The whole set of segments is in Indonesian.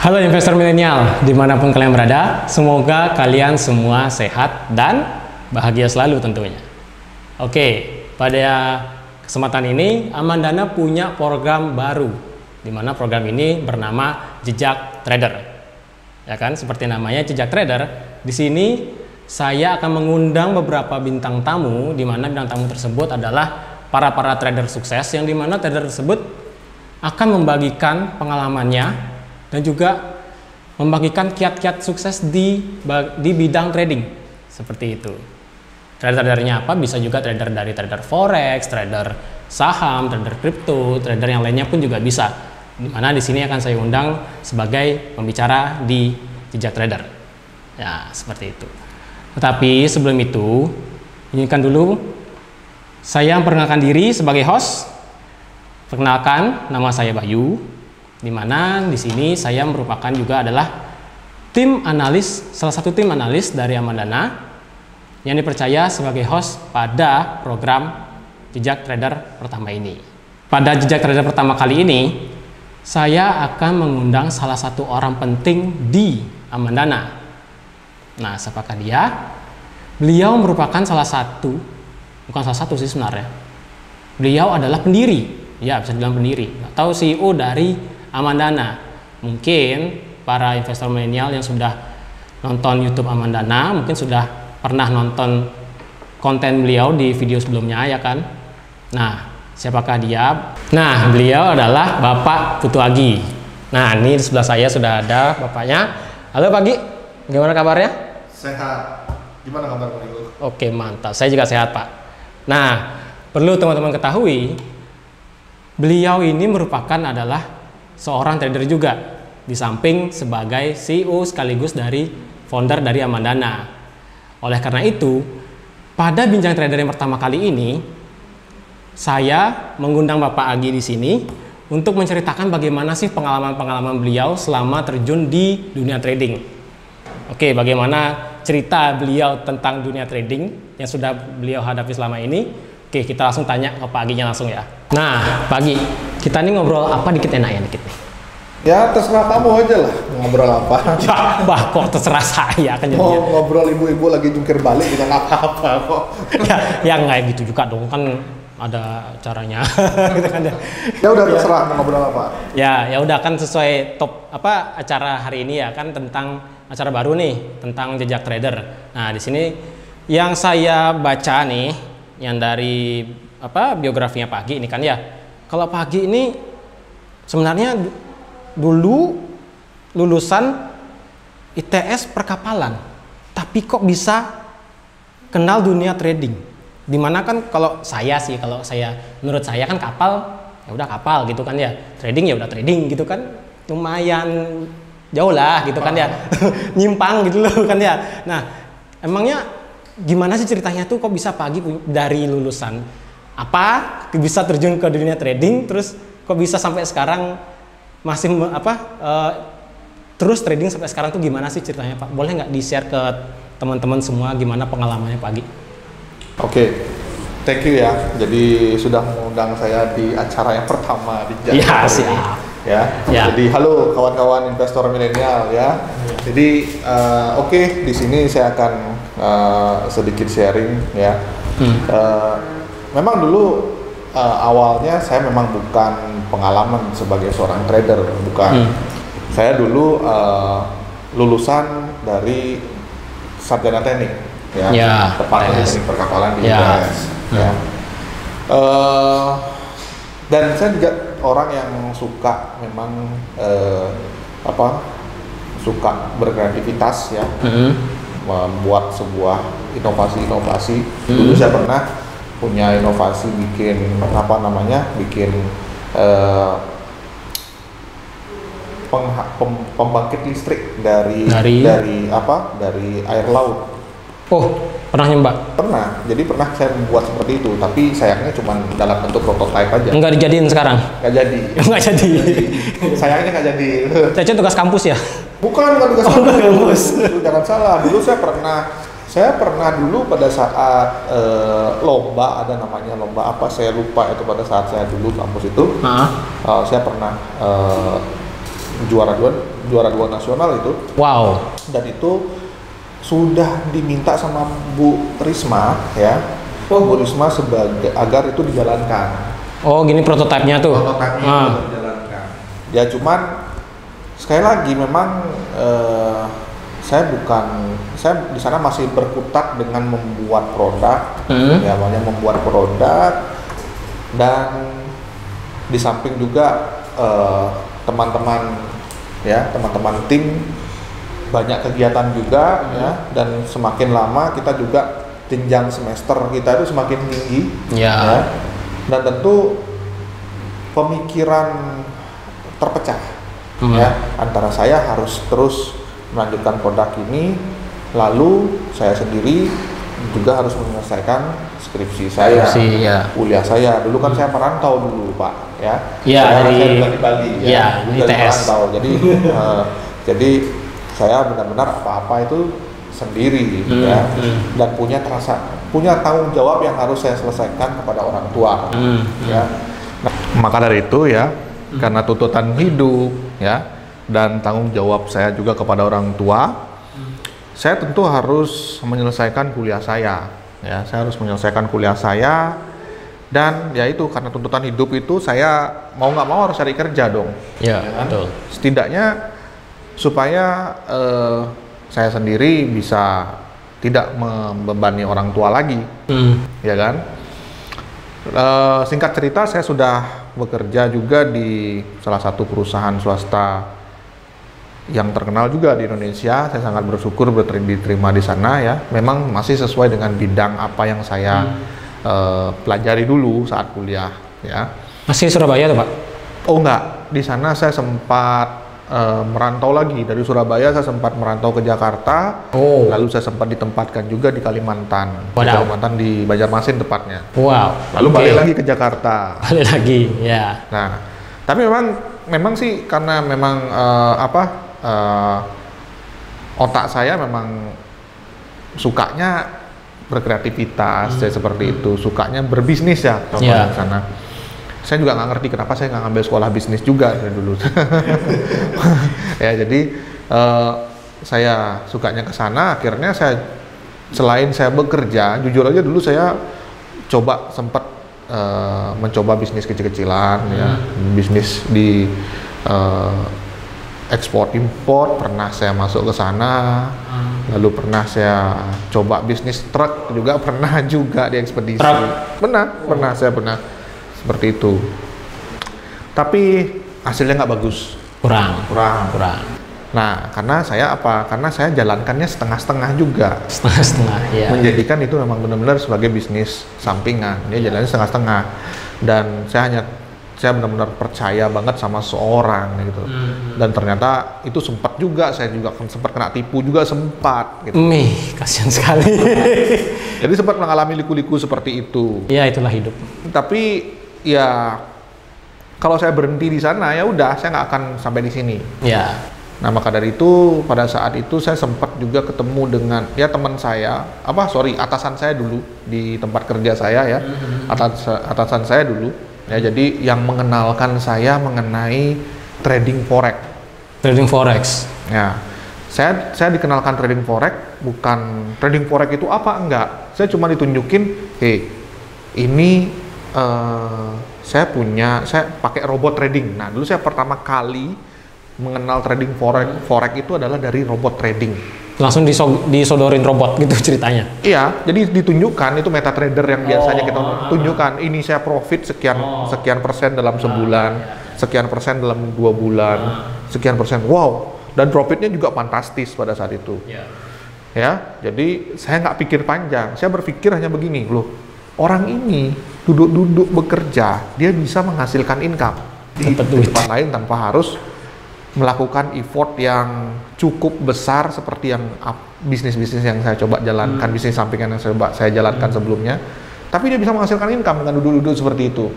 Halo investor milenial, dimanapun kalian berada, semoga kalian semua sehat dan bahagia selalu tentunya. Oke, pada kesempatan ini Amandana punya program baru, di mana program ini bernama Jejak Trader. Ya kan, seperti namanya Jejak Trader. Di sini saya akan mengundang beberapa bintang tamu, di mana bintang tamu tersebut adalah para trader sukses, yang dimana trader tersebut akan membagikan pengalamannya dan juga membagikan kiat-kiat sukses di bidang trading seperti itu. Trader-tradernya apa? Bisa juga trader dari trader forex, trader saham, trader kripto, trader yang lainnya pun juga bisa. Dimana di sini akan saya undang sebagai pembicara di Jejak Trader. Ya, seperti itu. Tetapi sebelum itu, izinkan dulu saya memperkenalkan diri sebagai host. Perkenalkan, nama saya Bayu. Di mana di sini saya merupakan juga adalah tim analis, salah satu tim analis dari Amandana yang dipercaya sebagai host pada program Jejak Trader pertama ini. Pada Jejak Trader pertama kali ini, saya akan mengundang salah satu orang penting di Amandana. Nah, siapakah dia? Beliau merupakan bukan salah satu sih sebenarnya. Beliau adalah pendiri, ya bisa dibilang pendiri, atau CEO dari Amandana. Mungkin para investor milenial yang sudah nonton YouTube Amandana mungkin sudah pernah nonton konten beliau di video sebelumnya, ya kan? Nah, siapakah dia? Nah, beliau adalah Bapak Putu Agi. Nah, ini di sebelah saya sudah ada bapaknya. Halo Pak Agi, gimana kabarnya? Sehat. Gimana kabar Pak Ibu? Oke, mantap. Saya juga sehat, Pak. Nah, perlu teman-teman ketahui, beliau ini merupakan adalah seorang trader juga, di samping sebagai CEO sekaligus dari founder dari Amandana. Oleh karena itu, pada bincang trader yang pertama kali ini, saya mengundang Bapak Agi di sini untuk menceritakan bagaimana sih pengalaman-pengalaman beliau selama terjun di dunia trading. Oke, bagaimana cerita beliau tentang dunia trading yang sudah beliau hadapi selama ini. Oke, kita langsung tanya ke Pak Aginya langsung ya. Nah, Pak Agi, kita ini ngobrol apa dikit enak ya dikit nih? Ya terserah kamu aja lah ngobrol apa. Ya, bah kok terserah saya kan jadinya. Mau ngobrol ibu-ibu lagi jungkir balik juga nggak apa-apa kok. Ya nggak gitu juga dong, kan ada caranya. Gitu kan ya. Ya udah terserah mau ngobrol apa. Ya udah kan sesuai top apa acara hari ini ya kan, tentang acara baru nih tentang Jejak Trader. Nah, di sini yang saya baca nih yang dari apa biografinya Pak Agi ini kan ya. Kalau Pak Agi ini sebenarnya dulu lulusan ITS perkapalan, tapi kok bisa kenal dunia trading? Dimana kan kalau saya menurut saya kan kapal ya udah kapal gitu kan ya, trading ya udah trading gitu kan, lumayan jauh lah gitu kan ya, nyimpang gitu loh kan ya. Nah, emangnya gimana sih ceritanya tuh kok bisa pagi dari lulusan apa bisa terjun ke dunia trading, terus kok bisa sampai sekarang masih terus trading sampai sekarang tuh gimana sih ceritanya Pak? Boleh nggak di-share ke teman-teman semua gimana pengalamannya Pak Agi? Oke, thank you ya. Jadi sudah mengundang saya di acara yang pertama di Jejak Iya, Trader siap. ini. Ya. Jadi halo kawan-kawan investor milenial ya. Jadi oke, di sini saya akan sedikit sharing ya. Memang dulu awalnya saya memang bukan pengalaman sebagai seorang trader, bukan. Saya dulu lulusan dari sarjana teknik ya, tepatnya teknik perkapalan di US ya. Dan saya juga orang yang suka memang suka berkreativitas ya, membuat sebuah inovasi. Dulu saya pernah punya inovasi bikin pembangkit listrik dari air laut. Oh, pernah nyoba? Pernah. Jadi pernah saya membuat seperti itu, tapi sayangnya cuma dalam bentuk prototype aja. Enggak dijadiin sekarang? Nggak jadi. Nggak jadi. Sayangnya nggak jadi. Caca tugas kampus ya? Bukan tugas kampus. Jangan salah. Dulu saya pernah dulu pada saat lomba, ada namanya lomba apa saya lupa itu, pada saat saya dulu kampus itu saya pernah juara dua nasional itu. Wow. Dan itu sudah diminta sama Bu Risma ya. Bu Risma sebagai agar itu dijalankan. Oh, gini prototipenya tuh. Prototipnya itu dijalankan. Ya cuman sekali lagi memang saya di sana masih berkutat dengan membuat produk, ya banyak membuat produk, dan di samping juga teman-teman tim banyak kegiatan juga ya, dan semakin lama kita juga jenjang semester kita itu semakin tinggi ya, dan tentu pemikiran terpecah ya, antara saya harus terus melanjutkan produk ini, lalu saya sendiri juga harus menyelesaikan skripsi saya, kuliah saya. Dulu kan saya merantau dulu Pak ya, saya juga di Bali ya, dari merantau. Jadi saya benar-benar apa-apa itu sendiri ya, dan punya tanggung jawab yang harus saya selesaikan kepada orang tua ya. Nah, maka dari itu ya, karena tuntutan hidup ya, dan tanggung jawab saya juga kepada orang tua, saya tentu harus menyelesaikan kuliah saya ya. Saya harus menyelesaikan kuliah saya, dan ya itu karena tuntutan hidup itu saya mau nggak mau harus cari kerja dong ya, kan? betul. Setidaknya supaya saya sendiri bisa tidak membebani orang tua lagi ya kan. Singkat cerita, saya sudah bekerja juga di salah satu perusahaan swasta yang terkenal juga di Indonesia. Saya sangat bersyukur diterima di sana ya. Memang masih sesuai dengan bidang apa yang saya pelajari dulu saat kuliah ya. Masih Surabaya tuh Pak? Oh enggak, di sana saya sempat merantau lagi. Dari Surabaya saya sempat merantau ke Jakarta. Lalu saya sempat ditempatkan juga di Kalimantan. Di Kalimantan, di Banjarmasin tepatnya. Lalu balik lagi ke Jakarta. Balik lagi ya. Nah, tapi memang sih karena memang otak saya memang sukanya berkreativitas, seperti itu, sukanya berbisnis ya, contohnya di sana. Saya juga nggak ngerti kenapa saya nggak ngambil sekolah bisnis juga dari dulu. Ya jadi saya sukanya ke sana. Akhirnya selain saya bekerja, jujur aja dulu saya sempat mencoba bisnis kecil-kecilan ya, bisnis di ekspor impor, pernah saya masuk ke sana. Lalu pernah saya coba bisnis truk juga, pernah juga di ekspedisi. Pernah saya seperti itu. Tapi hasilnya nggak bagus. Kurang. Nah, karena saya jalankannya setengah-setengah juga. Setengah-setengah, ya. Menjadikan itu memang benar-benar sebagai bisnis sampingan. Dia jalannya setengah-setengah. Dan saya benar-benar percaya banget sama seorang gitu. Dan ternyata itu sempat juga, saya juga sempat kena tipu juga, sempat gitu. Kasihan sekali. Jadi sempat mengalami liku-liku seperti itu. Ya, itulah hidup. Tapi ya kalau saya berhenti di sana ya udah, saya nggak akan sampai di sini. Ya. Nah, maka dari itu pada saat itu saya sempat juga ketemu dengan teman saya, atasan saya dulu di tempat kerja saya ya. Atasan saya dulu. Ya, jadi yang mengenalkan saya mengenai trading forex. Trading forex. Ya, saya dikenalkan trading forex, bukan trading forex itu apa, enggak. Saya cuma ditunjukin, ini saya pakai robot trading. Nah, dulu saya pertama kali mengenal trading forex itu adalah dari robot trading. Langsung disodorin robot gitu ceritanya? Iya, jadi ditunjukkan itu MetaTrader yang biasanya kita tunjukkan, ini saya profit sekian persen dalam sebulan, sekian persen dalam 2 bulan, sekian persen, wow, dan profitnya juga fantastis pada saat itu. Ya, jadi saya nggak pikir panjang, saya berpikir hanya begini, loh, orang ini duduk-duduk bekerja, dia bisa menghasilkan income di tempat lain tanpa harus melakukan effort yang cukup besar seperti yang bisnis-bisnis yang saya coba jalankan, bisnis sampingan yang saya jalankan sebelumnya. Tapi dia bisa menghasilkan income dengan duduk-duduk seperti itu.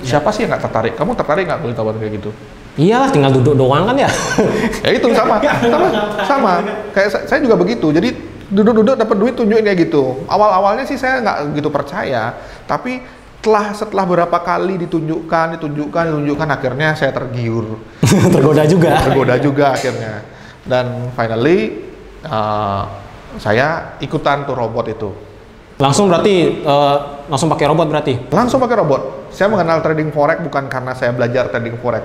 Siapa sih yang nggak tertarik? Kamu tertarik nggak kalau ditawarin kayak gitu? Iyalah, tinggal duduk doang kan ya. Ya itu sama. Kayak saya juga begitu. Jadi duduk-duduk dapat duit tunjukin kayak gitu. Awal-awalnya sih saya nggak gitu percaya, tapi setelah berapa kali ditunjukkan, akhirnya saya tergiur. Tergoda juga akhirnya. Dan finally saya ikutan tuh robot itu. Langsung berarti langsung pakai robot berarti? Langsung pakai robot. Saya mengenal trading forex bukan karena saya belajar trading forex.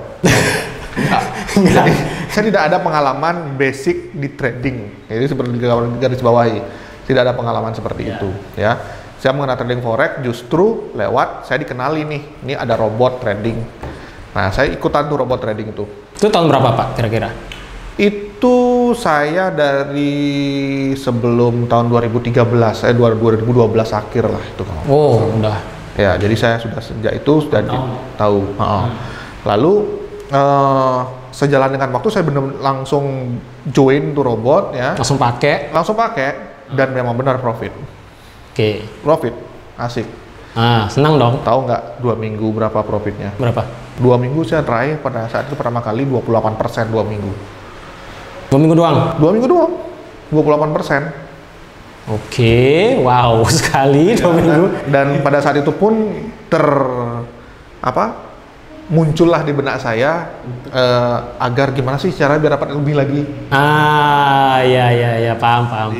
Jadi saya tidak ada pengalaman basic di trading. Jadi seperti garis bawahi, tidak ada pengalaman seperti itu, ya. Saya mengenal trading forex justru lewat saya dikenali nih, ini ada robot trading. Nah, saya ikutan tuh robot trading itu. Itu tahun berapa Pak kira-kira? Itu saya dari sebelum tahun 2013, saya 2012 akhir lah itu. Oh, udah. Ya, jadi saya sudah sejak itu sudah tahu. Lalu sejalan dengan waktu saya benar langsung join tuh robot, ya. Langsung pakai dan memang benar profit. Oke. Profit, asik. Senang dong. Tahu nggak 2 minggu berapa profitnya? Berapa? 2 minggu saya terakhir pada saat itu pertama kali 28% 2 minggu. 2 minggu doang? 2 minggu doang, 28%. Oke, wow sekali 2 minggu. Dan pada saat itu pun muncullah di benak saya agar gimana sih cara biar dapat lebih lagi. Ya, paham.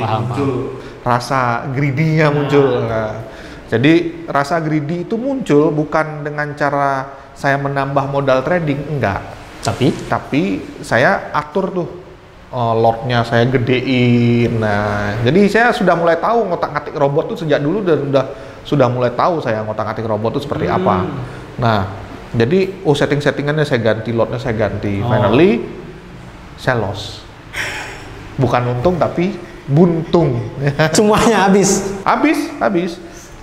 Rasa greedy-nya muncul. Nah, jadi rasa greedy itu muncul bukan dengan cara saya menambah modal trading, enggak. Tapi saya atur tuh lotnya saya gedein. Nah, jadi saya sudah mulai tahu ngotak-ngatik robot tuh sejak dulu dan sudah mulai tahu saya ngotak-ngatik robot tuh seperti apa. Nah, jadi setting-settingannya saya ganti, lotnya saya ganti. Finally saya loss. Bukan untung tapi buntung. Semuanya habis.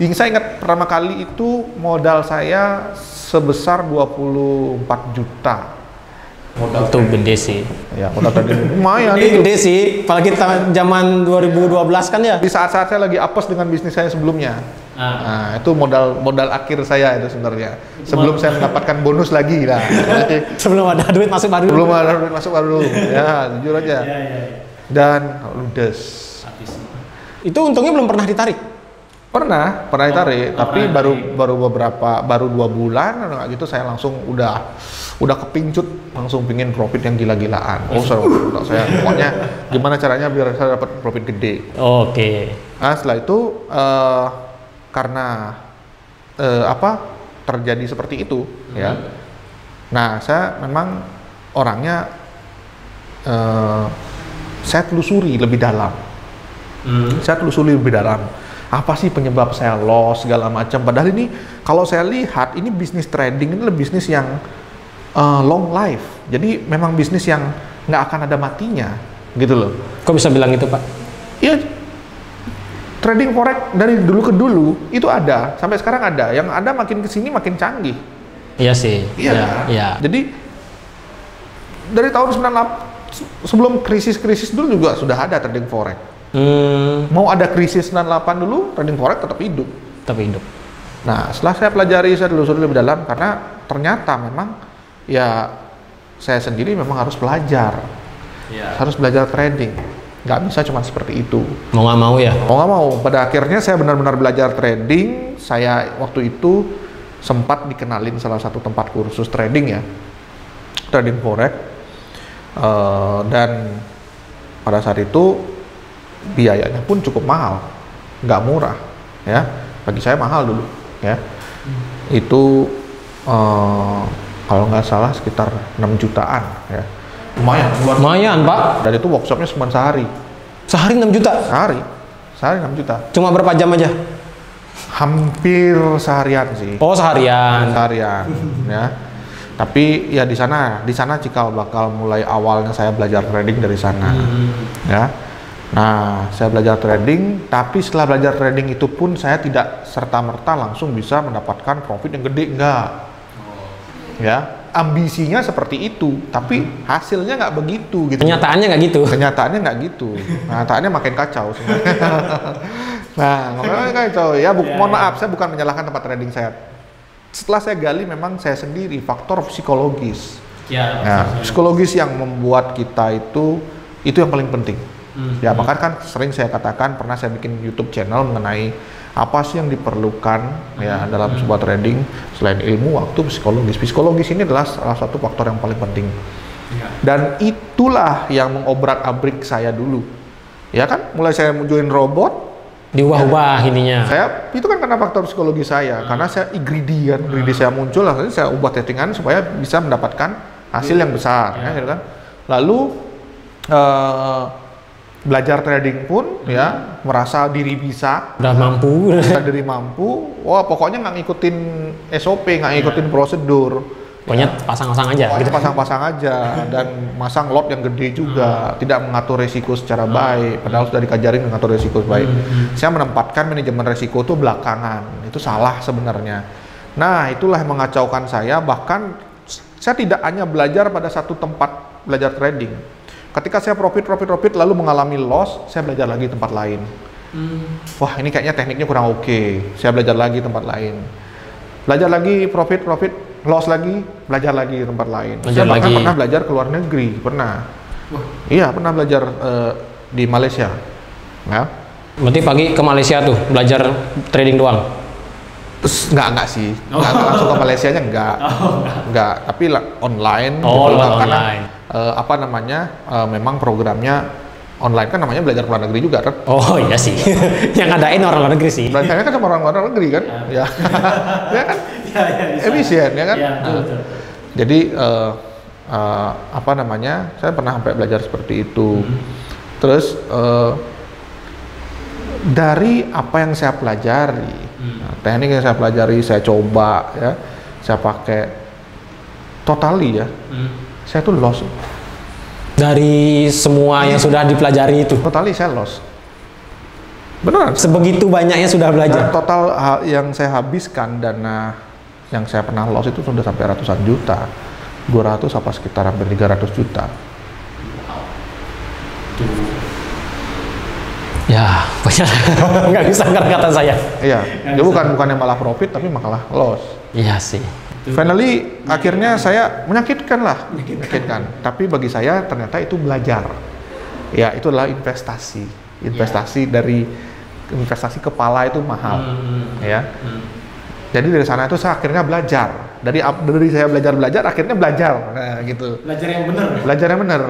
Yang saya ingat pertama kali itu modal saya sebesar 24 juta. Modal itu gede sih. Ya, modal tadi lumayan. Ini gede sih, apalagi zaman 2012 kan ya. Di saat-saat saya lagi apes dengan bisnis saya sebelumnya. Nah, itu modal akhir saya itu sebenarnya. Sebelum saya mendapatkan bonus lagi lah. Sebelum ada duit masuk baru. Ya, jujur aja. Dan ludes. Itu untungnya belum pernah ditarik? Pernah ditarik, tapi baru 2 bulan gitu saya langsung udah kepincut, langsung pingin profit yang gila-gilaan. Saya pokoknya gimana caranya biar saya dapat profit gede. Oke. Nah, setelah itu karena terjadi seperti itu, ya. Nah, saya memang orangnya saya telusuri lebih dalam. Apa sih penyebab saya loss segala macam? Padahal ini kalau saya lihat ini bisnis trading ini adalah bisnis yang long life. Jadi memang bisnis yang nggak akan ada matinya, gitu loh. Kok bisa bilang itu, Pak? Iya, trading forex dari dulu ke dulu itu ada, sampai sekarang ada. Yang ada makin kesini makin canggih. Iya sih. Iya. Jadi dari tahun 98 sebelum krisis dulu juga sudah ada trading forex. Mau ada krisis 98 dulu, trading forex tetap hidup. Nah, setelah saya pelajari, saya telusuri lebih dalam karena ternyata memang ya saya sendiri memang harus belajar. Harus belajar trading. Nggak bisa cuma seperti itu. Mau nggak mau ya? Mau nggak mau. Pada akhirnya saya benar-benar belajar trading. Saya waktu itu sempat dikenalin salah satu tempat kursus trading, ya, trading forex. Dan pada saat itu biayanya pun cukup mahal, nggak murah, ya. Bagi saya mahal dulu, ya. Itu kalau nggak salah sekitar 6 jutaan, ya. Lumayan, Pak. Dan itu workshopnya cuma sehari. Sehari 6 juta? Sehari 6 juta. Cuma berapa jam aja? Hampir seharian sih. Oh, seharian, ya. Tapi ya di sana cikal bakal mulai awalnya saya belajar trading dari sana, ya. Nah, saya belajar trading, tapi setelah belajar trading itu pun saya tidak serta-merta langsung bisa mendapatkan profit yang gede, enggak. Ya, ambisinya seperti itu, tapi hasilnya nggak begitu gitu. Kenyataannya nggak gitu. Kenyataannya makin kacau sebenarnya. Nah, makin kacau. Ya, mohon maaf, saya bukan menyalahkan tempat trading saya. Setelah saya gali, memang saya sendiri faktor psikologis. Psikologis yang membuat kita itu yang paling penting. Ya, bahkan kan sering saya katakan, pernah saya bikin YouTube channel mengenai Apa sih yang diperlukan ya dalam sebuah trading selain ilmu, waktu, psikologis. Psikologis ini adalah salah satu faktor yang paling penting. Dan itulah yang mengobrak-abrik saya dulu. Ya kan, mulai saya join robot, diubah-ubah ininya. Saya itu kan karena faktor psikologi saya, karena saya greedy kan, greedy saya muncul, akhirnya saya ubah settingan supaya bisa mendapatkan hasil yang besar, ya, gitu kan. Lalu belajar trading pun ya merasa diri bisa, udah mampu, diri mampu. Wah pokoknya nggak ngikutin SOP, nggak ngikutin prosedur. Pokoknya pasang-pasang aja. Kita pasang-pasang aja dan masang lot yang gede juga, tidak mengatur resiko secara baik. Padahal sudah dikajarin mengatur resiko baik. Saya menempatkan manajemen resiko itu belakangan, itu salah sebenarnya. Nah itulah yang mengacaukan saya. Bahkan saya tidak hanya belajar pada satu tempat belajar trading. Ketika saya profit lalu mengalami loss, saya belajar lagi tempat lain. Wah ini kayaknya tekniknya kurang oke. Saya belajar lagi tempat lain. Belajar lagi profit, loss lagi, belajar lagi tempat lain. Saya bahkan pernah belajar ke luar negeri, pernah. Iya pernah belajar di Malaysia. Ya. Berarti pagi ke Malaysia tuh belajar trading doang? Enggak sih, enggak langsung ke Malaysia nya enggak, tapi online. Online. Apa namanya, memang programnya online kan, namanya belajar luar negeri juga kan. Oh iya sih, yang ngadain orang luar negeri sih. Belajarnya kan sama orang luar negeri kan, ya, ya kan, efisien ya kan. Betul. Jadi apa namanya, saya pernah sampai belajar seperti itu. Terus dari apa yang saya pelajari, teknik yang saya pelajari, saya coba ya, saya pakai totally ya, saya tuh loss. Dari semua yang sudah dipelajari itu? Totally saya loss. Beneran. Sebegitu banyaknya sudah belajar? Dan total yang saya habiskan, dana yang saya pernah loss itu sudah sampai ratusan juta. 200 apa sekitar hampir 300 juta. Ya, nggak bisa kata saya. Iya, dia bukan yang malah profit tapi malah loss. Iya sih. Finally, akhirnya saya menyakitkan. Tapi bagi saya ternyata itu belajar. Ya, itu adalah investasi. Dari investasi kepala itu mahal. Ya. Jadi dari sana itu saya akhirnya belajar. Dari saya belajar, akhirnya belajar. Nah, gitu. Belajar yang benar. Belajar yang benar.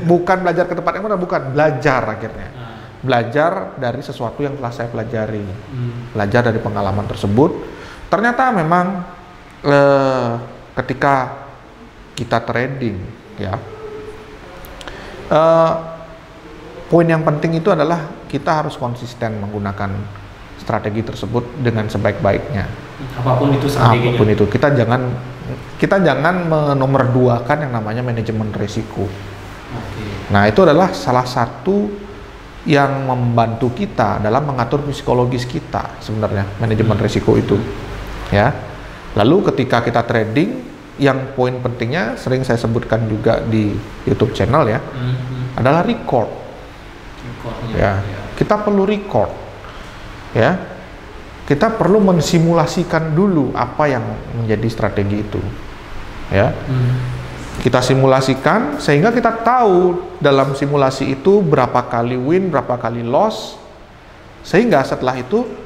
Bukan belajar ke tempat yang benar, bukan. Belajar akhirnya. Belajar dari sesuatu yang telah saya pelajari. Belajar dari pengalaman tersebut. Ternyata memang ketika kita trading, ya, poin yang penting itu adalah kita harus konsisten menggunakan strategi tersebut dengan sebaik-baiknya. Apapun itu strateginya. Apapun itu, kita jangan menomorduakan yang namanya manajemen risiko. Nah itu adalah salah satu yang membantu kita dalam mengatur psikologis kita sebenarnya, manajemen risiko itu, ya. Lalu ketika kita trading, yang poin pentingnya sering saya sebutkan juga di YouTube channel ya, adalah record. Ya, kita perlu record. Ya, kita perlu mensimulasikan dulu apa yang menjadi strategi itu. Ya, kita simulasikan sehingga kita tahu dalam simulasi itu berapa kali win, berapa kali loss, sehingga setelah itu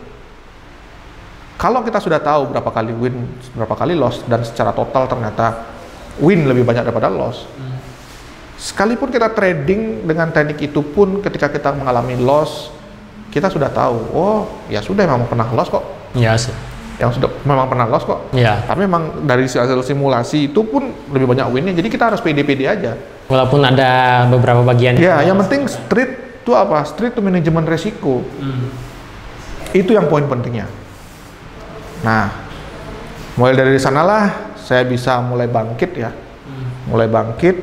kalau kita sudah tahu berapa kali win, berapa kali loss, dan secara total ternyata win lebih banyak daripada loss, sekalipun kita trading dengan teknik itu pun ketika kita mengalami loss, kita sudah tahu, oh ya sudah memang pernah loss kok. Iya sih. Yang sudah memang pernah loss kok. Iya. Tapi memang dari hasil simulasi itu pun lebih banyak winnya, jadi kita harus pede-pede aja. Walaupun ada beberapa bagian. Ya, yang penting street itu apa? Street itu manajemen resiko. Itu yang poin pentingnya. Nah, mulai dari sanalah saya bisa mulai bangkit ya. Mulai bangkit,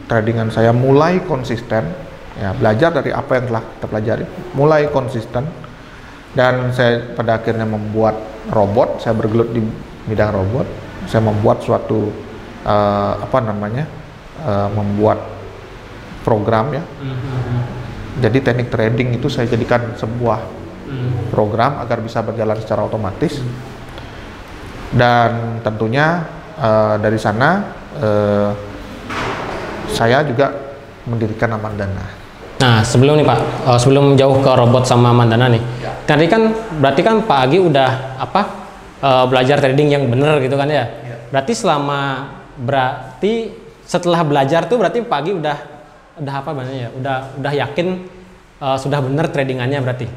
tradingan saya mulai konsisten. Ya, belajar dari apa yang telah kita pelajari, mulai konsisten. Dan saya pada akhirnya membuat robot, saya bergelut di bidang robot. Saya membuat suatu membuat program ya. Jadi teknik trading itu saya jadikan sebuah program agar bisa berjalan secara otomatis. Dan tentunya dari sana saya juga mendirikan Amandana. Nah sebelum nih Pak, sebelum jauh ke robot sama Amandana nih, Tadi kan berarti kan Pak Agi udah belajar trading yang benar gitu kan ya. Berarti setelah belajar tuh berarti Pak Agi udah apa namanya ya? Udah yakin sudah benar tradingannya berarti.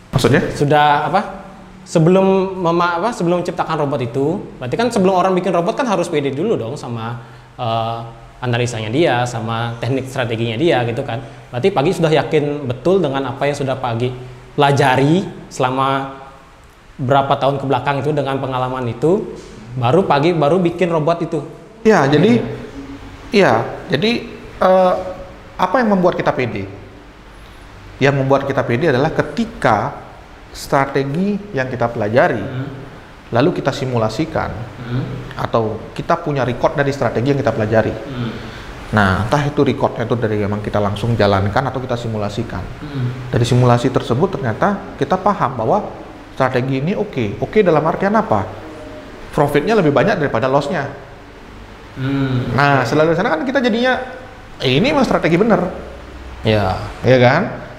Maksudnya? Sudah sebelum sebelum ciptakan robot itu, berarti kan sebelum orang bikin robot kan harus pede dulu dong sama analisanya dia, sama teknik strateginya dia gitu kan. Berarti Pak Agi sudah yakin betul dengan apa yang sudah Pak Agi pelajari selama berapa tahun ke belakang itu dengan pengalaman itu, baru Pak Agi baru bikin robot itu. Ya, jadi apa yang membuat kita pede? Yang membuat kita pede adalah ketika strategi yang kita pelajari, lalu kita simulasikan, atau kita punya record dari strategi yang kita pelajari. Nah, entah itu recordnya itu dari memang kita langsung jalankan atau kita simulasikan. Dari simulasi tersebut ternyata kita paham bahwa strategi ini oke dalam artian apa? Profitnya lebih banyak daripada lossnya. Nah, selalu sana kan kita jadinya ini memang strategi bener. Ya kan?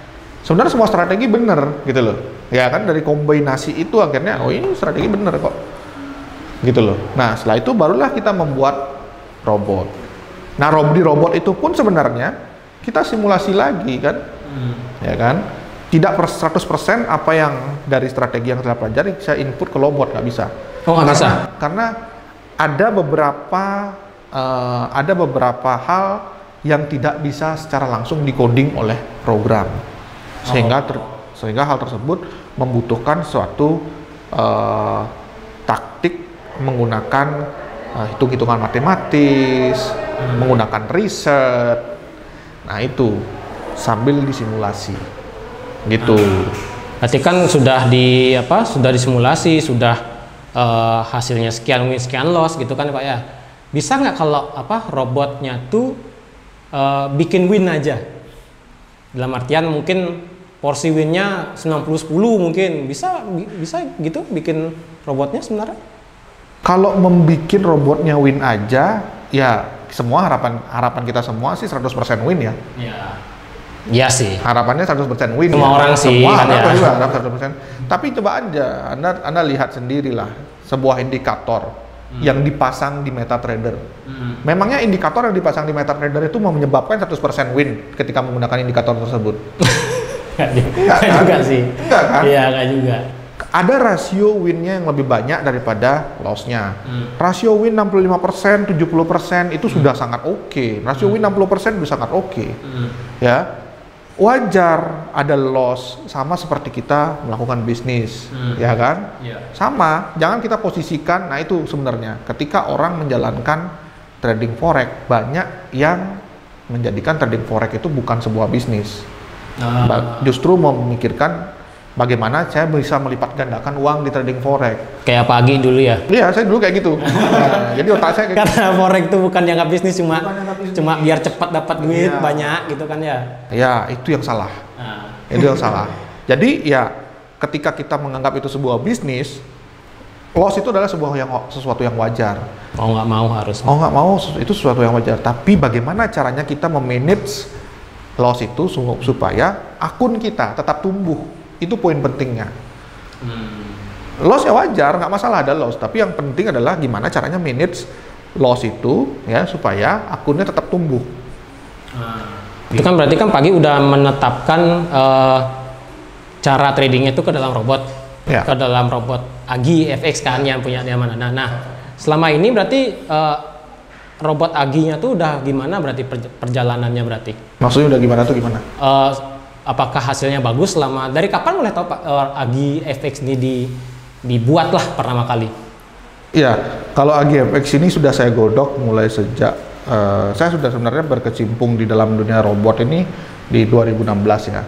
Sebenarnya semua strategi bener gitu loh. Ya kan, dari kombinasi itu akhirnya ini strategi bener kok. Gitu loh. Nah, setelah itu barulah kita membuat robot. Nah, di robot itu pun sebenarnya kita simulasi lagi kan. Ya kan? Tidak 100% apa yang dari strategi yang kita pelajari saya input ke robot, nggak bisa. Oh, nggak bisa. Karena ada beberapa hal yang tidak bisa secara langsung dikoding oleh program, sehingga hal tersebut membutuhkan suatu taktik menggunakan hitung-hitungan matematis, menggunakan riset. Nah, itu sambil disimulasi gitu. Berarti kan sudah disimulasi, sudah hasilnya sekian win sekian loss gitu kan Pak ya. Bisa nggak kalau robotnya tuh bikin win aja, dalam artian mungkin porsi winnya 90-10 mungkin bisa gitu bikin robotnya sebenarnya? Kalau membuat robotnya win aja, ya semua harapan kita semua sih 100% win ya. Iya sih. Harapannya 100% win. Semua orang sih. Semua kan harapan juga harap 100%. Tapi coba aja, Anda lihat sendirilah sebuah indikator yang dipasang di MetaTrader. Memangnya indikator yang dipasang di MetaTrader itu mau menyebabkan 100% win ketika menggunakan indikator tersebut? Enggak juga sih. Enggak kan? Iya, enggak juga. Ada rasio winnya yang lebih banyak daripada lossnya. Rasio win 65%, 70% itu sudah sangat oke. Rasio win 60% sudah sangat oke. Ya, wajar ada loss, sama seperti kita melakukan bisnis, ya kan? Sama, jangan kita posisikan. Nah, itu sebenarnya ketika orang menjalankan trading forex, banyak yang menjadikan trading forex itu bukan sebuah bisnis. Justru memikirkan bagaimana saya bisa melipat gandakan uang di trading forex. Kayak pagi dulu ya? Iya, saya dulu kayak gitu. Nah, jadi otak saya kayak karena forex itu bukan dianggap bisnis, cuma biar cepat dapat duit banyak gitu kan ya? Ya, itu yang salah. Itu yang salah. Jadi ya, ketika kita menganggap itu sebuah bisnis, loss itu adalah sesuatu yang wajar. Nggak mau harus. Nggak mau, itu sesuatu yang wajar. Tapi bagaimana caranya kita memanage loss itu supaya akun kita tetap tumbuh? Itu poin pentingnya. Loss ya wajar, nggak masalah ada loss. Tapi yang penting adalah gimana caranya manage loss itu ya supaya akunnya tetap tumbuh. Itu kan berarti kan Pagi udah menetapkan cara tradingnya itu ke dalam robot, ke dalam robot Agi FX kan yang punya dia mana. Nah, selama ini berarti robot Aginya tuh udah gimana berarti perjalanannya berarti? Maksudnya udah gimana tuh gimana? Apakah hasilnya bagus dari kapan boleh tahu Pak Agi FX ini dibuat lah pertama kali? Iya, kalau Agi FX ini sudah saya godok mulai sejak saya sudah sebenarnya berkecimpung di dalam dunia robot ini di 2016 ya.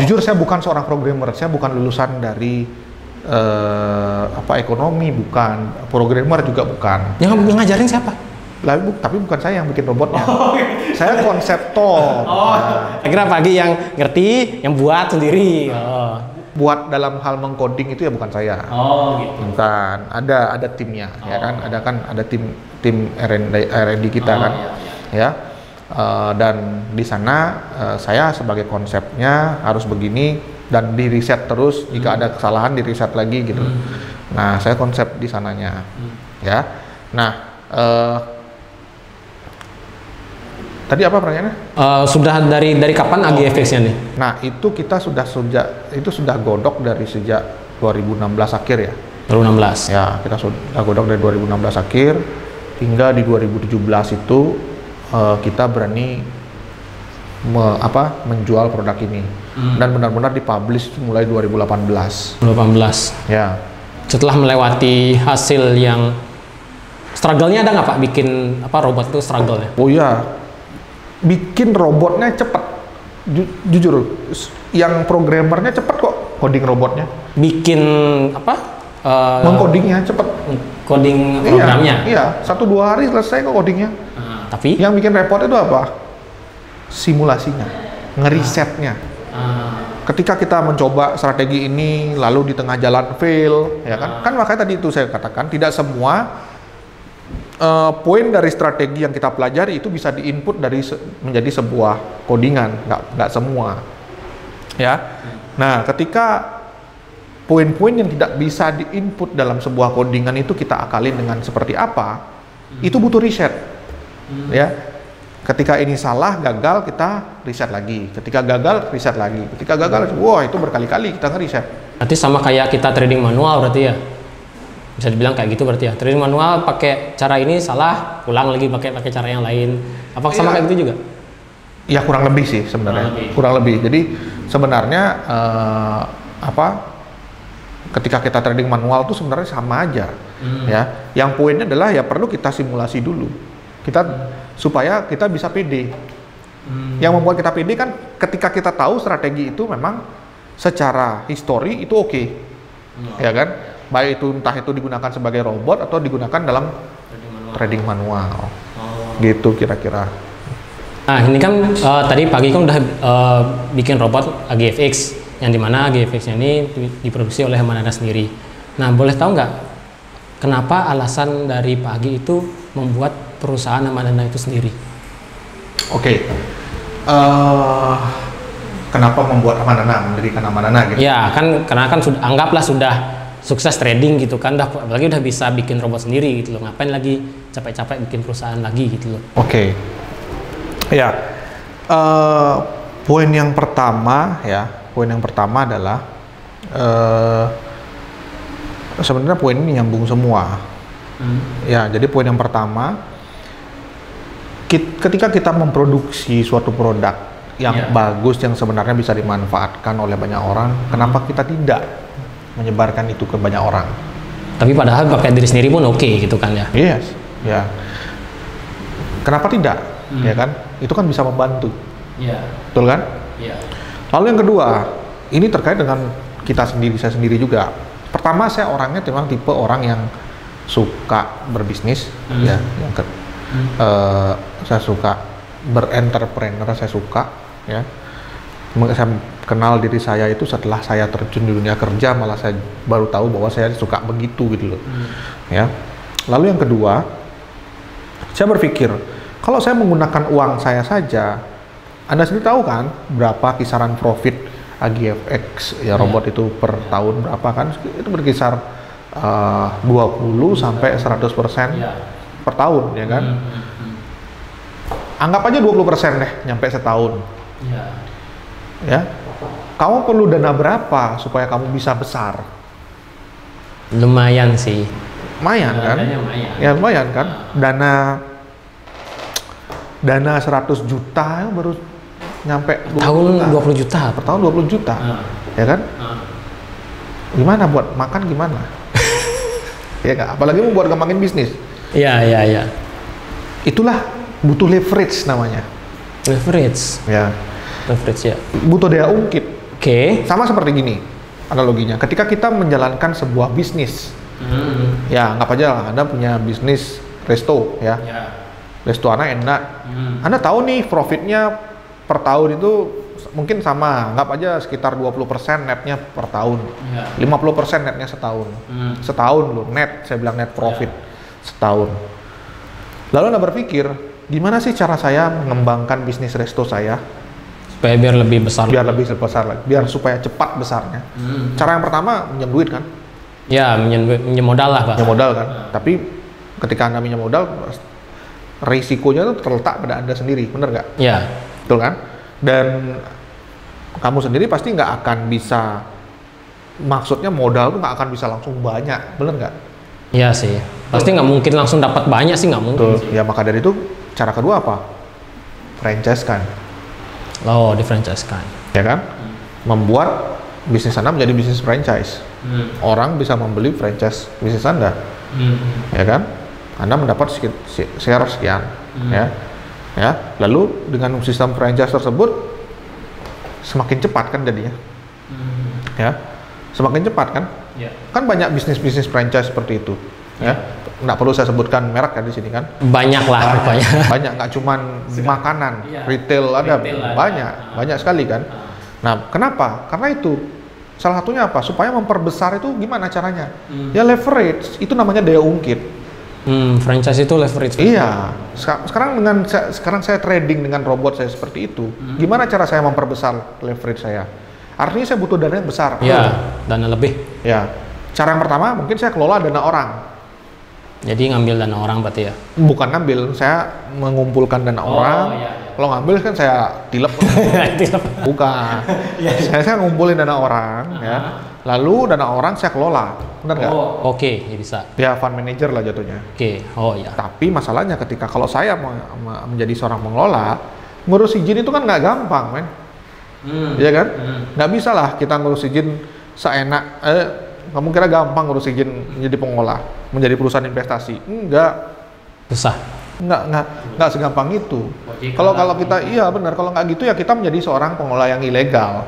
Jujur saya bukan seorang programmer, saya bukan lulusan dari ekonomi, bukan programmer juga bukan. Yang ngajarin siapa? Tapi bukan saya yang bikin robotnya. Saya konseptor. Kira Pagi yang ngerti, yang buat sendiri. Buat dalam hal mengcoding itu ya bukan saya. Gitu. Bukan. Ada timnya, ya kan? Ada tim R&D kita kan. Ya. Dan di sana saya sebagai konsepnya harus begini. dan di reset terus, jika ada kesalahan di reset lagi gitu. Nah, saya konsep di sananya. Ya. Nah, tadi apa pertanyaannya? Sudah dari kapan AGFX-nya nih? Nah, itu kita sudah godok dari sejak 2016 akhir ya. 2016. Ya, kita sudah godok dari 2016 akhir hingga di 2017 itu kita berani menjual produk ini dan benar-benar dipublish mulai 2018. 2018. Ya. Setelah melewati hasil yang struggle-nya ada nggak Pak bikin robot itu struggle-nya? Oh ya, bikin robotnya cepet. Jujur, yang programmernya cepet kok coding robotnya. Bikin mengcodingnya cepet. Coding programnya? Iya, 1-2 hari selesai kok codingnya. Tapi? Yang bikin repot itu apa? Simulasinya, ngerisetnya. Ketika kita mencoba strategi ini, lalu di tengah jalan fail, ya kan? Kan makanya tadi itu saya katakan, tidak semua poin dari strategi yang kita pelajari itu bisa diinput menjadi sebuah codingan, nggak semua. Ya. Nah, ketika poin-poin yang tidak bisa diinput dalam sebuah codingan itu kita akalin dengan seperti apa, itu butuh riset. Ya. Ketika ini salah, gagal, kita riset lagi. Ketika gagal, riset lagi. Ketika gagal, wah itu berkali-kali kita ngeriset. Berarti sama kayak kita trading manual berarti ya? Bisa dibilang kayak gitu berarti ya? Trading manual pakai cara ini salah, ulang lagi pakai cara yang lain. Apa sama kayak gitu juga? Ya kurang lebih sih sebenarnya. Kurang lebih. Jadi sebenarnya ketika kita trading manual tuh sebenarnya sama aja. Ya. Yang poinnya adalah ya perlu kita simulasi dulu. Supaya kita bisa pede. Yang membuat kita pede kan ketika kita tahu strategi itu memang secara histori itu oke. Ya kan? Baik itu entah itu digunakan sebagai robot atau digunakan dalam trading manual. Gitu kira-kira. Nah, ini kan tadi pagi kan udah bikin robot AGFX yang dimana AGFX-nya ini diproduksi oleh Amananda sendiri. Nah, boleh tahu nggak kenapa alasan dari Pak Agi itu membuat perusahaan Amananda itu sendiri? Oke. Kenapa membuat mendirikan Amananda gitu? Ya, kan karena kan anggaplah sudah sukses trading gitu kan, apalagi udah bisa bikin robot sendiri gitu loh. Ngapain lagi capek-capek bikin perusahaan lagi gitu loh. Oke. Ya. Poin yang pertama adalah sebenarnya poin ini nyambung semua. Ya, jadi poin yang pertama, ketika kita memproduksi suatu produk yang bagus, yang sebenarnya bisa dimanfaatkan oleh banyak orang, kenapa kita tidak menyebarkan itu ke banyak orang? Tapi padahal pakai diri sendiri pun oke gitu kan ya? Yes, ya. Kenapa tidak? Ya kan? Itu kan bisa membantu. Betul kan? Lalu yang kedua, ini terkait dengan saya sendiri juga. Pertama, saya orangnya memang tipe orang yang suka berbisnis, ya. Saya suka berentrepreneur, saya suka, ya. Saya kenal diri saya itu setelah saya terjun di dunia kerja, malah saya baru tahu bahwa saya suka begitu gitu loh. Ya. Lalu yang kedua, saya berpikir kalau saya menggunakan uang saya saja, Anda sendiri tahu kan berapa kisaran profit AGFX ya robot itu per tahun berapa kan? Itu berkisar 20 sampai 100% per tahun ya kan? Anggap aja 20% deh nyampe setahun. Ya. Kamu perlu dana berapa supaya kamu bisa besar? Lumayan sih. Lumayan kan? Ya lumayan kan? Dana 100 juta baru nyampe 20 juta. Per tahun 20 juta. Ya kan? Gimana buat makan gimana? Ya nggak? Apalagi mau buat kembangin bisnis. Iya. Itulah butuh leverage namanya. Leverage. Ya. Leverage ya. Butuh daya ungkit. Oke. Sama seperti gini analoginya. Ketika kita menjalankan sebuah bisnis, ya anggap aja lah, Anda punya bisnis resto ya. Resto Anda enak. Anda tahu nih profitnya per tahun itu mungkin sama, anggap aja sekitar 20% netnya per tahun. 50% netnya setahun. Setahun loh net, saya bilang net profit setahun. Lalu Anda berpikir, gimana sih cara saya mengembangkan bisnis resto saya Supaya biar lebih besar. Biar lebih besar lagi, biar supaya cepat besarnya. Cara yang pertama minjem duit kan? Ya, minjem modal lah, Pak. Minjem modal kan. Tapi ketika Anda minjem modal, risikonya itu terletak pada Anda sendiri, bener nggak? Ya. Betul kan? Dan kamu sendiri pasti nggak akan bisa, maksudnya modal tuh nggak akan bisa langsung banyak, bener nggak? Iya sih. Pasti nggak mungkin langsung dapat banyak sih, nggak mungkin. Betul. Ya maka dari itu cara kedua apa? Franchise kan. Oh, di franchise kan. Ya kan? Membuat bisnis Anda menjadi bisnis franchise. Orang bisa membeli franchise bisnis Anda. Ya kan? Anda mendapat share sekian, ya. Lalu dengan sistem franchise tersebut semakin cepat kan jadinya. Ya. Semakin cepat kan? Kan banyak bisnis franchise seperti itu, ya. Nggak perlu saya sebutkan merek ya di sini kan. Banyak lah pokoknya. Banyak, nggak cuman makanan, retail ada, banyak sekali kan. Nah, kenapa? Karena itu salah satunya apa? Supaya memperbesar itu gimana caranya? Ya leverage, itu namanya daya ungkit. Franchise itu leverage. Iya. Sekarang saya trading dengan robot saya seperti itu. Gimana cara saya memperbesar leverage saya? Artinya saya butuh dana yang besar. Iya, dana lebih. Ya. Cara yang pertama mungkin saya kelola dana orang. Jadi ngambil dana orang berarti ya? Bukan ngambil, saya mengumpulkan dana orang. Kalau ngambil kan saya tilep. Bukan. Saya ngumpulin dana orang, ya. Lalu dana orang saya kelola, benar nggak? Oke, ya bisa. Ya fund manager lah jatuhnya. Oke, ya. Tapi masalahnya ketika kalau saya menjadi seorang pengelola, ngurus izin itu kan nggak gampang, men. Iya kan? Nggak bisa lah kita ngurus izin seenak. Kamu kira gampang ngurus izin menjadi pengelola, menjadi perusahaan investasi? Enggak. Susah. Enggak segampang itu. Kalau kita iya benar, kalau nggak gitu ya kita menjadi seorang pengelola yang ilegal.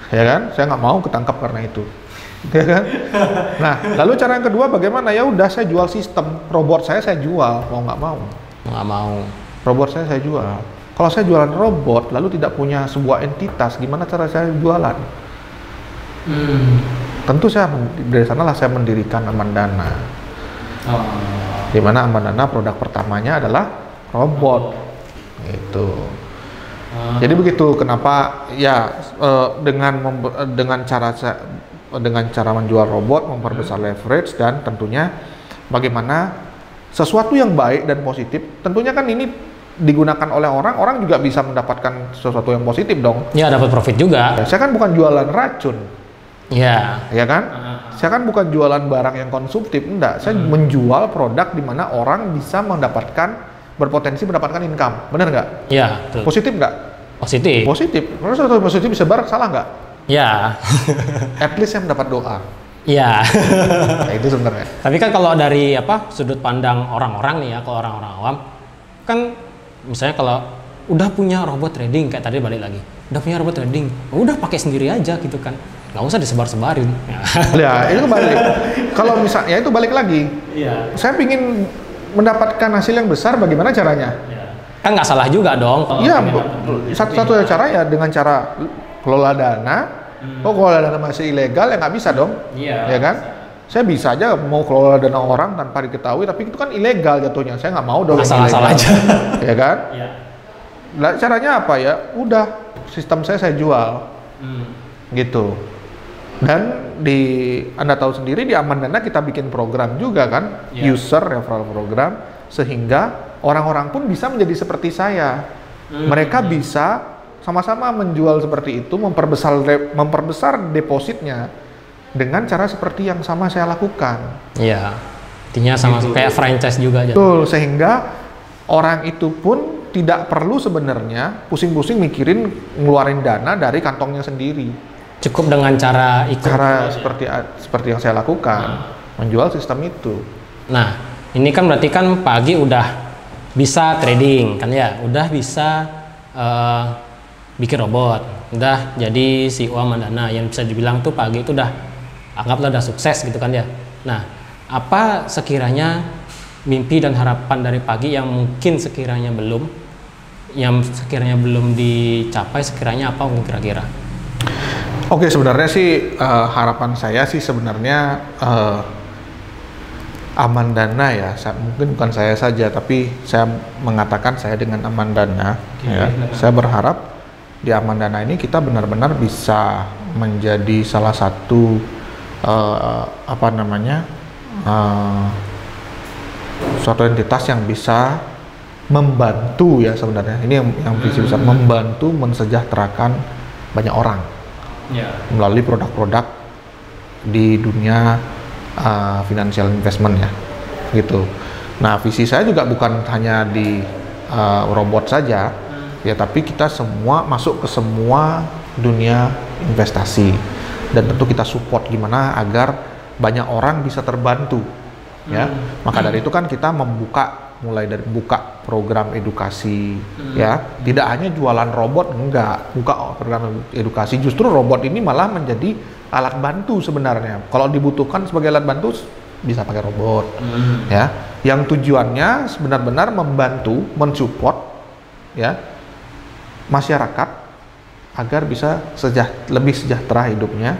Ya kan? Saya nggak mau ketangkap karena itu. Ya kan? Nah, lalu cara yang kedua bagaimana? Ya udah saya jual sistem. Robot saya jual, mau nggak mau. Nggak mau. Robot saya jual. Kalau saya jualan robot lalu tidak punya sebuah entitas, gimana cara saya jualan? Tentu dari sanalah saya mendirikan Amandana. Di mana Amandana produk pertamanya adalah robot. Gitu. Jadi begitu kenapa ya dengan cara menjual robot memperbesar leverage dan tentunya bagaimana sesuatu yang baik dan positif tentunya kan ini digunakan oleh orang juga bisa mendapatkan sesuatu yang positif dong. Ya dapat profit juga. Ya, saya kan bukan jualan racun. Ya. Ya kan? Saya kan bukan jualan barang yang konsumtif, enggak. Saya menjual produk di mana orang bisa berpotensi mendapatkan income. Benar nggak? Ya, betul. Positif nggak? Positif. Positif. Kalau sesuatu positif disebar, salah nggak? Ya. At least saya mendapat doa. Ya. Nah, itu sebenarnya. Tapi kan kalau dari sudut pandang orang-orang nih ya, kalau orang-orang awam kan misalnya kalau udah punya robot trading kayak tadi balik lagi. Udah punya robot trading, udah pakai sendiri aja gitu kan. Nggak usah disebar-sebarin. Ya, itu balik. Kalau misalnya itu balik lagi. Iya. Saya ingin mendapatkan hasil yang besar, bagaimana caranya? Kan nggak salah juga dong. Iya, satu-satunya cara ya dengan cara kelola dana. Kelola dana masih ilegal ya nggak bisa dong. Iya. Ya kan? Saya bisa aja mau kelola dana orang tanpa diketahui, tapi itu kan ilegal jatuhnya. Saya nggak mau dong. Asal-asal aja. Ya kan? Iya. Nah, caranya apa ya? Udah sistem saya jual. Gitu. Dan Anda tahu sendiri di Amandana kita bikin program juga kan, user referral program, sehingga orang-orang pun bisa menjadi seperti saya. Mereka bisa sama-sama menjual seperti itu, memperbesar depositnya dengan cara seperti yang sama saya lakukan. Iya, intinya sama kayak franchise juga aja. Betul, sehingga orang itu pun tidak perlu sebenarnya pusing-pusing mikirin ngeluarin dana dari kantongnya sendiri. Cukup dengan cara seperti yang saya lakukan, menjual sistem itu. Nah, ini kan berarti kan Pagi udah bisa trading kan ya, udah bisa bikin robot, udah jadi CEO Amandana yang bisa dibilang tuh Pagi itu udah anggaplah udah sukses gitu kan ya. Nah, apa sekiranya mimpi dan harapan dari Pagi yang mungkin sekiranya belum dicapai, sekiranya apa kira-kira? Oke, sebenarnya sih harapan saya sih sebenarnya Amandana ya, mungkin bukan saya saja, tapi saya mengatakan saya dengan Amandana. Ya, saya berharap di Amandana ini kita benar-benar bisa menjadi salah satu suatu entitas yang bisa membantu ya sebenarnya. Ini yang bisa membantu mensejahterakan banyak orang melalui produk-produk di dunia financial investment ya, gitu. Nah, visi saya juga bukan hanya di robot saja, ya, tapi kita semua masuk ke semua dunia investasi, dan tentu kita support gimana agar banyak orang bisa terbantu, ya. Maka dari itu kan kita mulai dari buka program edukasi, ya, tidak hanya jualan robot, enggak, buka program edukasi. Justru robot ini malah menjadi alat bantu sebenarnya. Kalau dibutuhkan sebagai alat bantu, bisa pakai robot, ya, yang tujuannya benar-benar membantu, mensupport, ya, masyarakat agar bisa lebih sejahtera hidupnya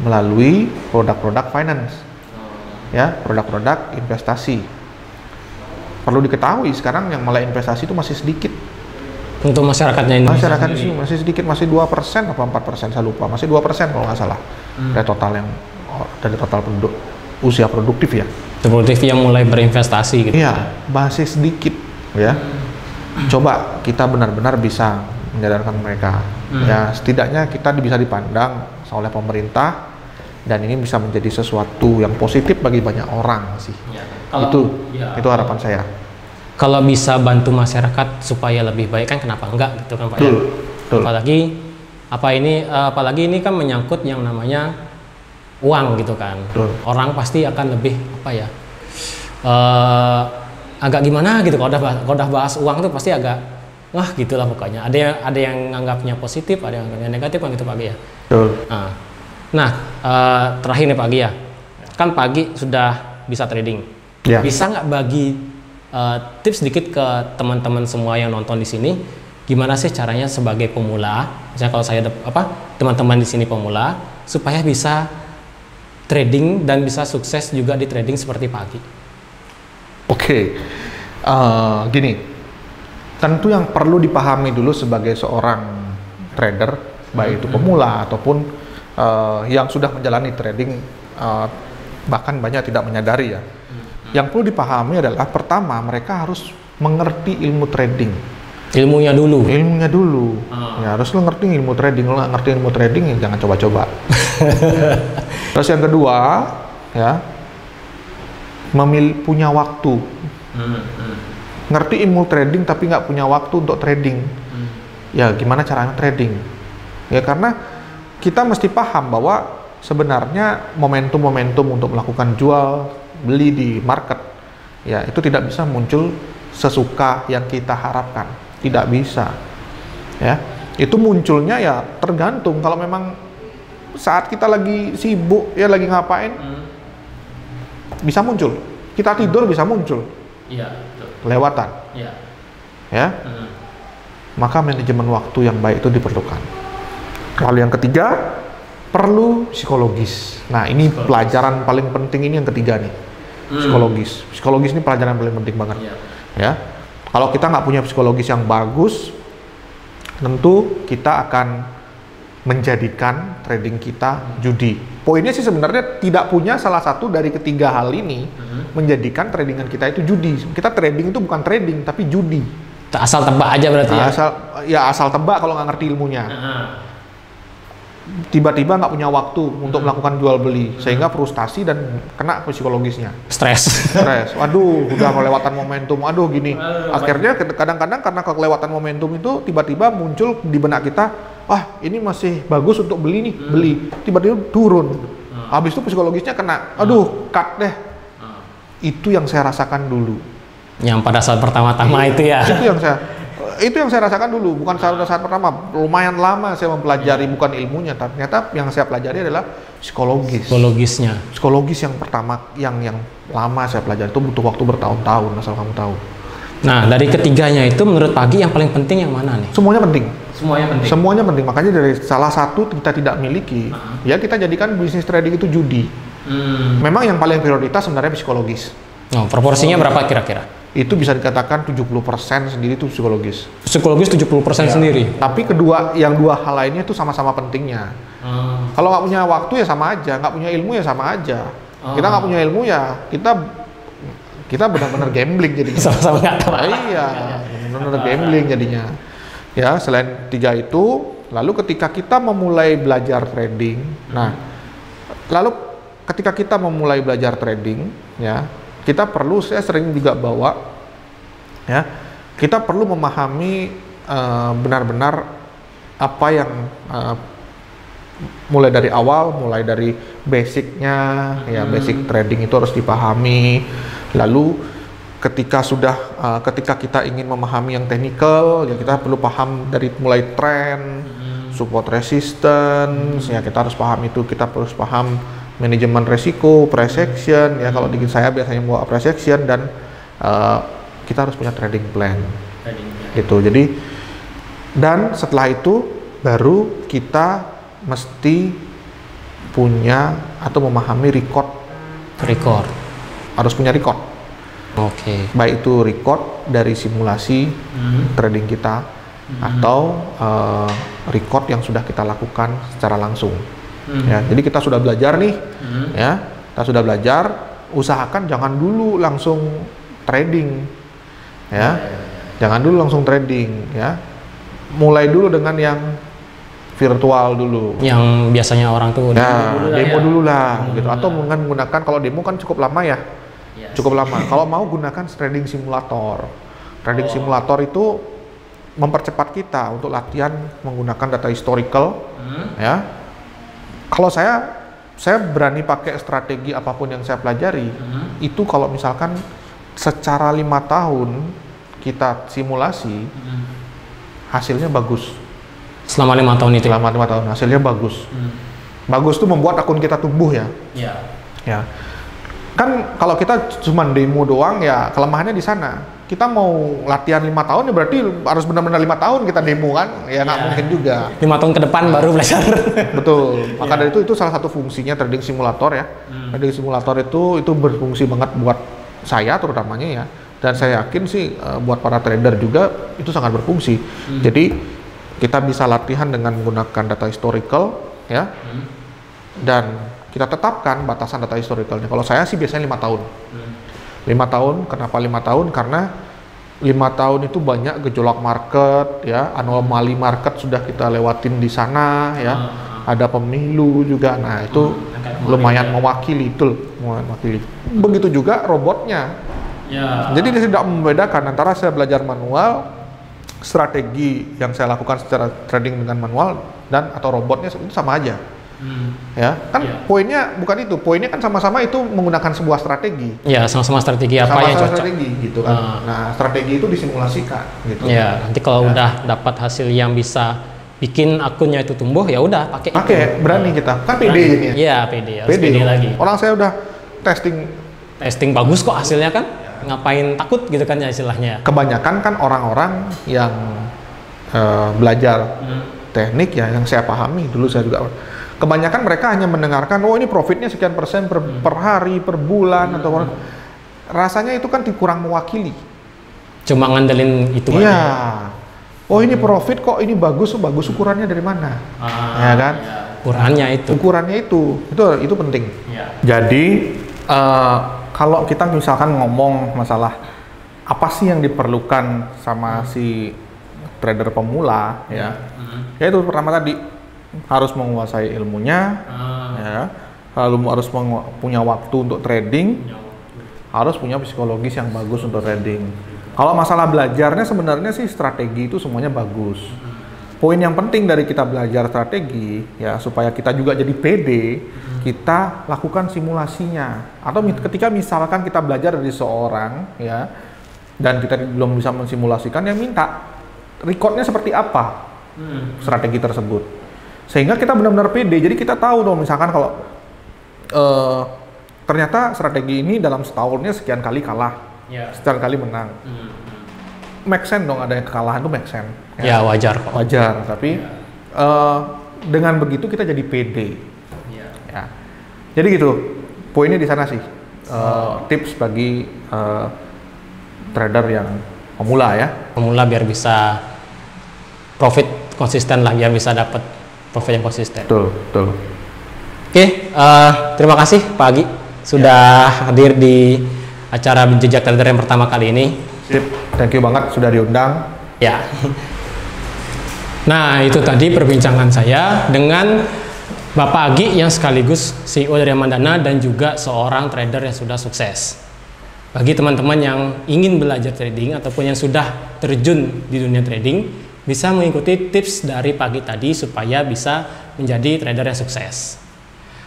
melalui produk-produk finance, ya, produk-produk investasi. Perlu diketahui sekarang yang mulai investasi itu masih sedikit. Untuk masyarakatnya ini? Masyarakat ini masih sedikit, masih 2% apa 4%, saya lupa. Masih 2% kalau nggak salah. Dari total penduduk usia produktif ya. Produktif yang mulai berinvestasi gitu. Iya, masih sedikit ya. Coba kita benar-benar bisa menyadarkan mereka. Ya, setidaknya kita bisa dipandang oleh pemerintah, dan ini bisa menjadi sesuatu yang positif bagi banyak orang sih. Ya, itu harapan saya. Kalau bisa bantu masyarakat supaya lebih baik kan kenapa enggak gitu kan Pak? Betul. Apalagi ini kan menyangkut yang namanya uang gitu kan. Betul. Orang pasti akan lebih agak gimana gitu kalau udah bahas uang tuh pasti agak wah gitulah pokoknya. Ada yang nganggapnya positif, ada yang nganggapnya negatif kan gitu Pak Gi ya. Betul. Nah, terakhir nih Pak Gi ya, kan pagi sudah bisa trading, bisa nggak bagi tips sedikit ke teman-teman semua yang nonton di sini, gimana sih caranya sebagai pemula, misalnya kalau saya teman-teman di sini pemula, supaya bisa trading dan bisa sukses juga di trading seperti Pak Gi? Oke, gini, tentu yang perlu dipahami dulu sebagai seorang trader, baik itu pemula ataupun yang sudah menjalani trading, bahkan banyak tidak menyadari ya. Yang perlu dipahami adalah pertama mereka harus mengerti ilmu trading. Ilmunya dulu. Ya, harus lo ngerti ilmu trading. Lo nggak ngerti ilmu trading ya jangan coba-coba. Terus yang kedua ya, punya waktu. Ngerti ilmu trading tapi nggak punya waktu untuk trading. Ya gimana caranya trading? Ya karena kita mesti paham bahwa sebenarnya momentum-momentum untuk melakukan jual beli di market ya itu tidak bisa muncul sesuka yang kita harapkan, tidak bisa ya. Itu munculnya ya tergantung, kalau memang saat kita lagi sibuk ya lagi ngapain bisa muncul, kita tidur bisa muncul kelewatan ya. Maka manajemen waktu yang baik itu diperlukan. Lalu yang ketiga, perlu psikologis. Nah ini pelajaran paling penting, ini yang ketiga nih, psikologis ini pelajaran paling penting banget ya. Kalau kita nggak punya psikologis yang bagus, tentu kita akan menjadikan trading kita judi. Poinnya sih sebenarnya tidak punya salah satu dari ketiga hal ini menjadikan tradingan kita itu judi. Kita trading itu bukan trading tapi judi. Asal tebak aja berarti asal tebak kalau nggak ngerti ilmunya. Tiba-tiba nggak punya waktu untuk melakukan jual beli, sehingga frustasi dan kena psikologisnya, stres. Waduh, udah kelewatan momentum, gini. Akhirnya kadang-kadang karena kelewatan momentum itu tiba-tiba muncul di benak kita, ini masih bagus untuk beli nih, beli. Tiba-tiba turun. Habis itu psikologisnya kena, cut deh. Itu yang saya rasakan dulu. Yang pada saat pertama-tama itu ya. Itu yang saya rasakan dulu, bukan saat pertama. Lumayan lama saya mempelajari, bukan ilmunya, ternyata yang saya pelajari adalah psikologisnya. Psikologis yang pertama, yang lama saya pelajari, itu butuh waktu bertahun-tahun, asal kamu tahu. Nah, dari ketiganya itu menurut Pak Gi yang paling penting yang mana nih? Semuanya penting, makanya dari salah satu kita tidak miliki, ya kita jadikan bisnis trading itu judi. Memang yang paling prioritas sebenarnya psikologis. Proporsinya berapa kira-kira? itu bisa dikatakan 70% sendiri itu psikologis. Psikologis 70% sendiri. Tapi yang dua hal lainnya itu sama-sama pentingnya. Kalau nggak punya waktu ya sama aja, nggak punya ilmu ya sama aja. Kita nggak punya ilmu ya kita benar-benar gambling jadinya. Sama-sama nggak tahu. Iya, benar-benar gambling jadinya. Ya, selain 3 itu, lalu ketika kita memulai belajar trading, lalu ketika kita memulai belajar trading, ya, saya sering juga bawa, ya, kita perlu memahami benar-benar apa yang mulai dari awal, mulai dari basicnya, ya, basic trading itu harus dipahami. Lalu ketika kita ingin memahami yang technical, ya kita perlu paham dari mulai trend, support resistance, ya kita harus paham itu, kita harus paham manajemen resiko, price action, ya kalau di saya biasanya bawa price action, dan kita harus punya trading plan. Gitu. Jadi, dan setelah itu baru kita mesti punya atau memahami record. Harus punya record. Oke. Baik itu record dari simulasi trading kita atau record yang sudah kita lakukan secara langsung. Ya, jadi kita sudah belajar nih, ya, kita sudah belajar. Usahakan jangan dulu langsung trading, ya, jangan dulu langsung trading, ya. Mulai dulu dengan yang virtual dulu. Yang biasanya orang tuh demo dulu lah, gitu. Atau menggunakan, kalau demo kan cukup lama ya, cukup lama. Kalau mau gunakan trading simulator. Trading simulator itu mempercepat kita untuk latihan menggunakan data historical, ya. Kalau saya berani pakai strategi apapun yang saya pelajari, itu kalau misalkan secara 5 tahun kita simulasi, hasilnya bagus. Selama 5 tahun itu? Selama 5 tahun, hasilnya bagus. Bagus itu membuat akun kita tumbuh ya. Ya. Kan kalau kita cuma demo doang ya kelemahannya di sana. Kita mau latihan 5 tahun ya berarti harus benar-benar 5 tahun kita demo kan, ya nggak mungkin juga. 5 tahun ke depan baru belajar. Betul. Maka dari itu salah satu fungsinya trading simulator ya. Trading simulator itu berfungsi banget buat saya terutamanya ya. Dan saya yakin sih buat para trader juga itu sangat berfungsi. Jadi kita bisa latihan dengan menggunakan data historical ya. Dan kita tetapkan batasan data historicalnya. Kalau saya sih biasanya 5 tahun. 5 tahun, kenapa 5 tahun? Karena 5 tahun itu banyak gejolak market, ya, anomali market sudah kita lewatin di sana, ya, ada pemilu juga, nah itu lumayan mewakili, Begitu juga robotnya. Jadi dia tidak membedakan antara saya belajar manual, strategi yang saya lakukan secara trading dengan manual dan atau robotnya itu sama aja. Ya kan poinnya bukan itu, poinnya kan sama-sama itu menggunakan sebuah strategi. Ya, sama-sama strategi apa yang cocok. Strategi gitu kan. Nah, strategi itu disimulasikan gitu. Ya, nanti kalau udah dapat hasil yang bisa bikin akunnya itu tumbuh, ya udah pakai. Berani kita. Kan pede ini ya. Iya, pede. Harus pede lagi. Orang saya udah testing bagus kok hasilnya kan. Ngapain takut gitu kan ya istilahnya. Kebanyakan kan orang-orang yang belajar teknik ya, yang saya pahami dulu saya juga, kebanyakan mereka hanya mendengarkan, oh ini profitnya sekian persen per hari, per bulan, atau rasanya itu kan kurang mewakili. Cuma ngandelin itu aja. Oh ini profit kok, ini bagus ukurannya dari mana? Ya kan? Ukurannya itu penting. Jadi kalau kita misalkan ngomong masalah apa sih yang diperlukan sama si trader pemula, ya itu pertama tadi harus menguasai ilmunya, ya, lalu harus punya waktu untuk trading, harus punya psikologis yang bagus untuk trading. Kalau masalah belajarnya sebenarnya sih strategi itu semuanya bagus. Poin yang penting dari kita belajar strategi ya supaya kita juga jadi pede, kita lakukan simulasinya. Atau ketika misalkan kita belajar dari seorang ya dan kita belum bisa mensimulasikan, yang minta recordnya seperti apa strategi tersebut. Sehingga kita benar-benar pede, jadi kita tahu dong misalkan kalau ternyata strategi ini dalam setahunnya sekian kali kalah, sekian kali menang. Make sense dong, ada yang kekalahan itu make sense. Ya wajar kok. Wajar, tapi dengan begitu kita jadi pede. Ya. Jadi gitu, poinnya di sana sih. Tips bagi trader yang pemula ya. Pemula biar bisa profit konsisten lah, biar bisa dapat profit yang konsisten. Betul, betul. Oke, terima kasih Pak Agi sudah hadir di acara Jejak Trader yang pertama kali ini. Sip, thank you banget sudah diundang. Ya. Nah, itu tadi perbincangan saya dengan Bapak Agi yang sekaligus CEO dari Amandana dan juga seorang trader yang sudah sukses. Bagi teman-teman yang ingin belajar trading ataupun yang sudah terjun di dunia trading, bisa mengikuti tips dari Pak Agi tadi supaya bisa menjadi trader yang sukses.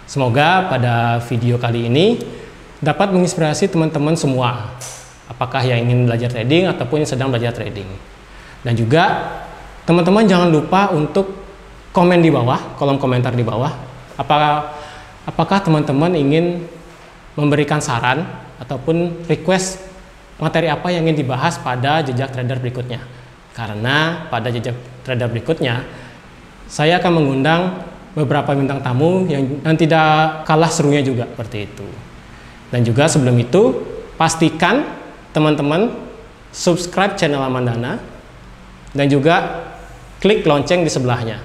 Semoga pada video kali ini dapat menginspirasi teman-teman semua, apakah yang ingin belajar trading ataupun yang sedang belajar trading. Dan juga teman-teman jangan lupa untuk komen di bawah, kolom komentar di bawah, apakah teman-teman ingin memberikan saran ataupun request materi apa yang ingin dibahas pada jejak trader berikutnya. Karena pada jejak trader berikutnya, saya akan mengundang beberapa bintang tamu yang tidak kalah serunya juga seperti itu. Dan juga sebelum itu, pastikan teman-teman subscribe channel Amandana dan juga klik lonceng di sebelahnya.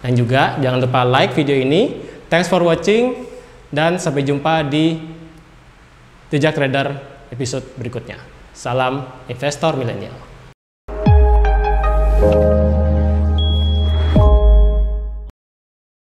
Dan juga jangan lupa like video ini. Thanks for watching dan sampai jumpa di Jejak Trader episode berikutnya. Salam investor milenial.